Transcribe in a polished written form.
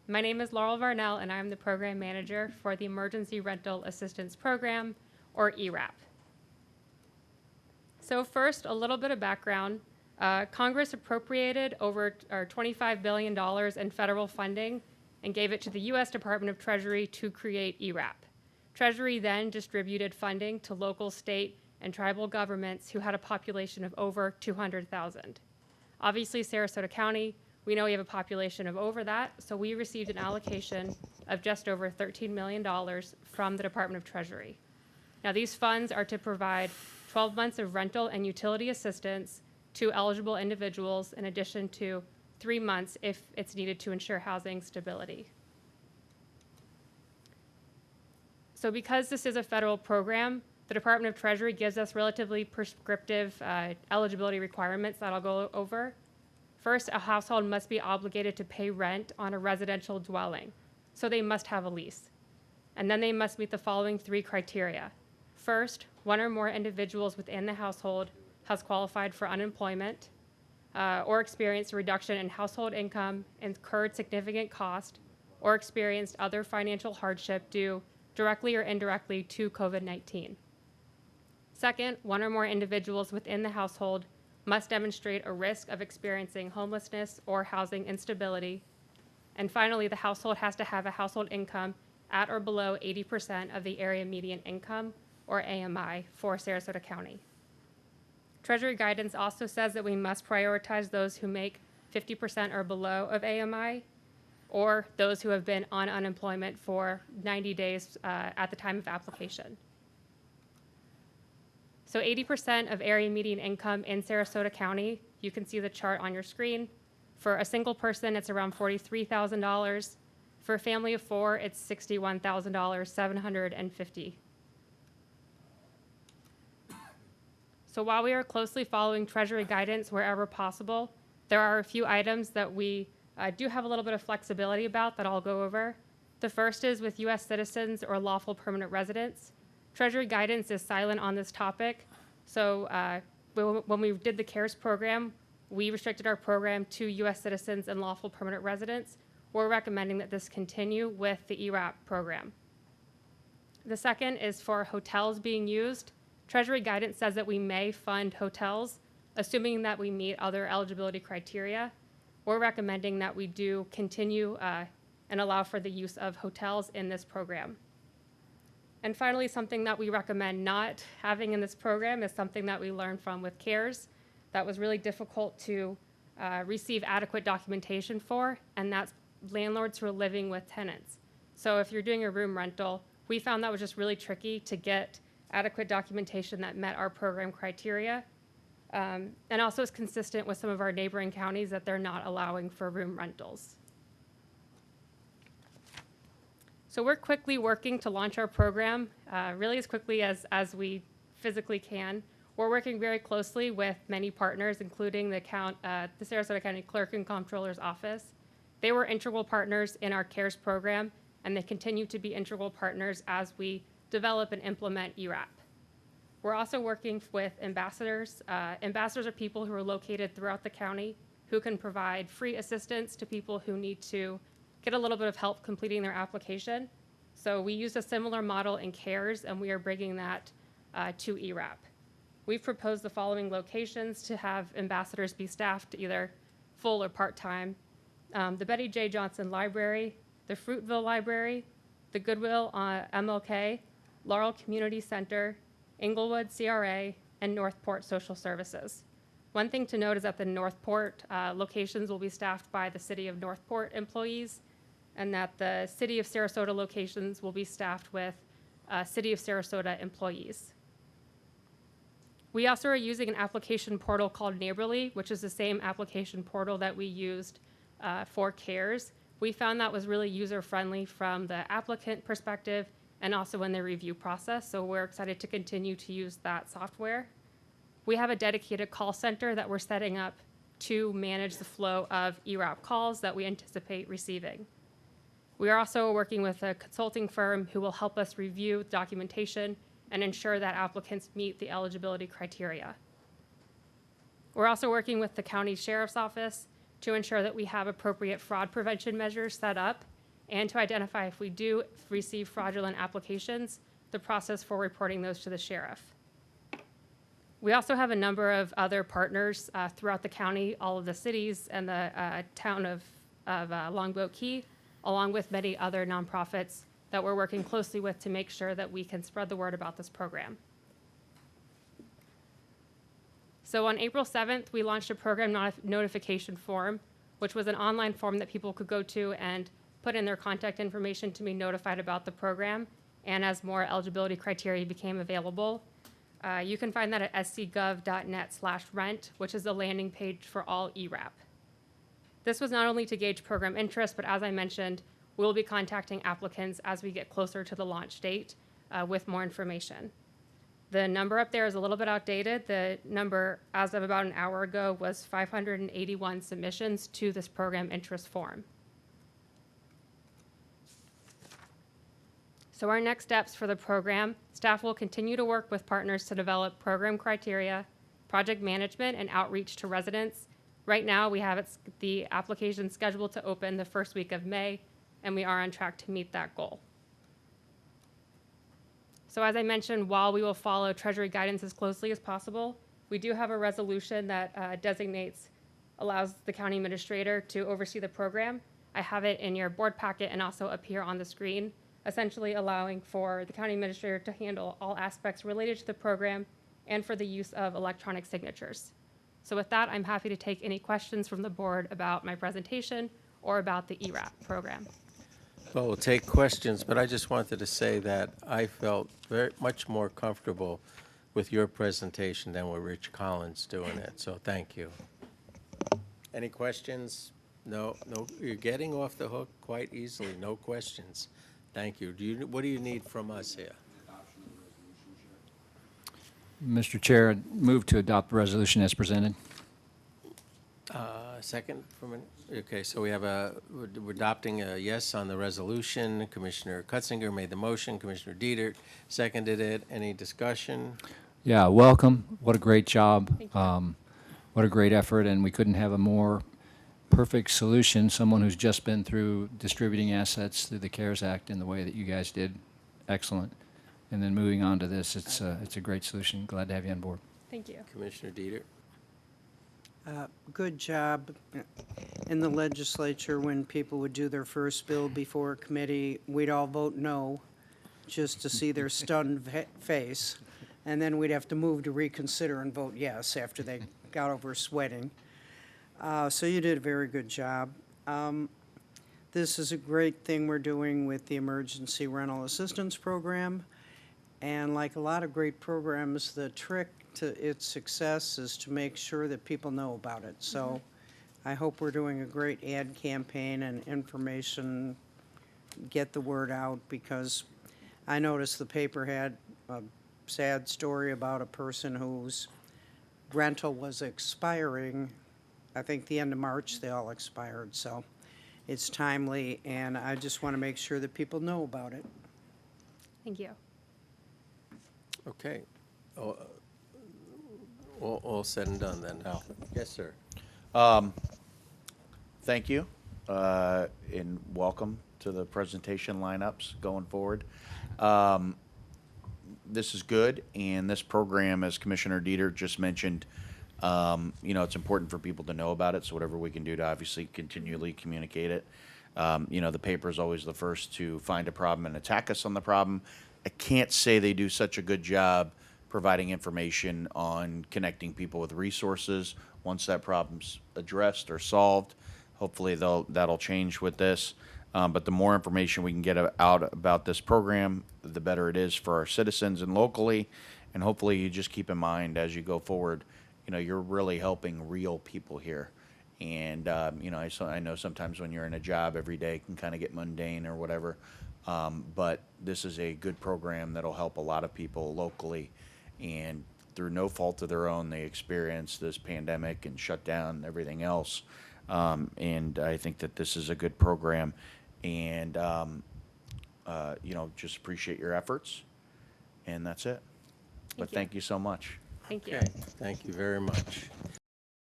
My name is Laurel Varnell, and I'm the Program Manager for the Emergency Rental Assistance Program, or ERAP. So first, a little bit of background. Congress appropriated over $25 billion in federal funding and gave it to the U.S. Department of Treasury to create ERAP. Treasury then distributed funding to local, state, and tribal governments who had a population of over 200,000. Obviously, Sarasota County, we know we have a population of over that, so we received an allocation of just over $13 million from the Department of Treasury. Now, these funds are to provide 12 months of rental and utility assistance to eligible individuals, in addition to 3 months if it's needed to ensure housing stability. So because this is a federal program, the Department of Treasury gives us relatively prescriptive eligibility requirements that I'll go over. First, a household must be obligated to pay rent on a residential dwelling, so they must have a lease. And then they must meet the following 3 criteria. First, 1 or more individuals within the household has qualified for unemployment or experienced a reduction in household income, incurred significant cost, or experienced other financial hardship due directly or indirectly to COVID-19. Second, 1 or more individuals within the household must demonstrate a risk of experiencing homelessness or housing instability. And finally, the household has to have a household income at or below 80% of the area median income, or AMI, for Sarasota County. Treasury guidance also says that we must prioritize those who make 50% or below of AMI, or those who have been on unemployment for 90 days at the time of application. So 80% of area median income in Sarasota County, you can see the chart on your screen. For a single person, it's around $43,000. For a family of 4, it's $61,750. So while we are closely following Treasury guidance wherever possible, there are a few items that we do have a little bit of flexibility about that I'll go over. The first is with U.S. citizens or lawful permanent residents. Treasury guidance is silent on this topic. So when we did the CARES program, we restricted our program to U.S. citizens and lawful permanent residents. We're recommending that this continue with the ERAP program. The second is for hotels being used. Treasury guidance says that we may fund hotels, assuming that we meet other eligibility criteria. We're recommending that we do continue and allow for the use of hotels in this program. And finally, something that we recommend not having in this program is something that we learned from with CARES that was really difficult to receive adequate documentation for, and that's landlords who are living with tenants. So if you're doing a room rental, we found that was just really tricky to get adequate documentation that met our program criteria. And also is consistent with some of our neighboring counties that they're not allowing for room rentals. So we're quickly working to launch our program, really as quickly as we physically can. We're working very closely with many partners, including the Sarasota County Clerk and Comptroller's Office. They were integral partners in our CARES program, and they continue to be integral partners as we develop and implement ERAP. We're also working with ambassadors. Ambassadors are people who are located throughout the county who can provide free assistance to people who need to get a little bit of help completing their application. So we use a similar model in CARES, and we are bringing that to ERAP. We've proposed the following locations to have ambassadors be staffed either full or part-time. The Betty J. Johnson Library, the Fruitville Library, the Goodwill MLK, Laurel Community Center, Inglewood CRA, and Northport Social Services. One thing to note is that the Northport locations will be staffed by the City of Northport employees, and that the City of Sarasota locations will be staffed with City of Sarasota employees. We also are using an application portal called Neighborly, which is the same application portal that we used for CARES. We found that was really user-friendly from the applicant perspective and also in the review process, so we're excited to continue to use that software. We have a dedicated call center that we're setting up to manage the flow of ERAP calls that we anticipate receiving. We are also working with a consulting firm who will help us review documentation and ensure that applicants meet the eligibility criteria. We're also working with the county sheriff's office to ensure that we have appropriate fraud prevention measures set up and to identify if we do receive fraudulent applications, the process for reporting those to the sheriff. We also have a number of other partners throughout the county, all of the cities and the town of Longboat Key, along with many other nonprofits that we're working closely with to make sure that we can spread the word about this program. So on April 7th, we launched a program notification form, which was an online form that people could go to and put in their contact information to be notified about the program. And as more eligibility criteria became available, you can find that at scgov.net/rent, which is the landing page for all ERAP. This was not only to gauge program interest, but as I mentioned, we'll be contacting applicants as we get closer to the launch date with more information. The number up there is a little bit outdated. The number as of about an hour ago was 581 submissions to this program interest form. So our next steps for the program, staff will continue to work with partners to develop program criteria, project management, and outreach to residents. Right now, we have the application scheduled to open the first week of May, and we are on track to meet that goal. So as I mentioned, while we will follow Treasury guidance as closely as possible, we do have a resolution that allows the county administrator to oversee the program. I have it in your board packet and also up here on the screen, essentially allowing for the county administrator to handle all aspects related to the program and for the use of electronic signatures. So with that, I'm happy to take any questions from the board about my presentation or about the ERAP program. Well, we'll take questions, but I just wanted to say that I felt very much more comfortable with your presentation than with Rich Collins doing it, so thank you. Any questions? No, you're getting off the hook quite easily, no questions. Thank you. What do you need from us here? Mr. Chair, move to adopt the resolution as presented. Second okay, so we're adopting a yes on the resolution. Commissioner Kutzinger made the motion. Commissioner Dietert seconded it. Any discussion? Yeah, welcome. What a great job. Thank you. What a great effort, and we couldn't have a more perfect solution, someone who's just been through distributing assets through the CARES Act in the way that you guys did. Excellent. And then moving on to this, it's a great solution. Glad to have you on board. Thank you. Commissioner Dietert? Good job in the legislature when people would do their first bill before a committee. We'd all vote no just to see their stunned face. And then we'd have to move to reconsider and vote yes after they got over sweating. So you did a very good job. This is a great thing we're doing with the Emergency Rental Assistance Program. And like a lot of great programs, the trick to its success is to make sure that people know about it. So I hope we're doing a great ad campaign and information, get the word out, because I noticed the paper had a sad story about a person whose rental was expiring. I think the end of March they all expired, so it's timely, and I just want to make sure that people know about it. Thank you. Okay. All said and done then. Oh. Yes, sir. Thank you, and welcome to the presentation lineups going forward. This is good, and this program, as Commissioner Dietert just mentioned, it's important for people to know about it, so whatever we can do to obviously continually communicate it. The paper is always the first to find a problem and attack us on the problem. I can't say they do such a good job providing information on connecting people with resources once that problem's addressed or solved. Hopefully that'll change with this. But the more information we can get out about this program, the better it is for our citizens and locally. And hopefully you just keep in mind as you go forward, you're really helping real people here. And, I know sometimes when you're in a job every day it can kind of get mundane or whatever. But this is a good program that'll help a lot of people locally. And through no fault of their own, they experienced this pandemic and shut down and everything else. And I think that this is a good program. And, just appreciate your efforts. And that's it. But thank you so much. Thank you. Okay, thank you very much.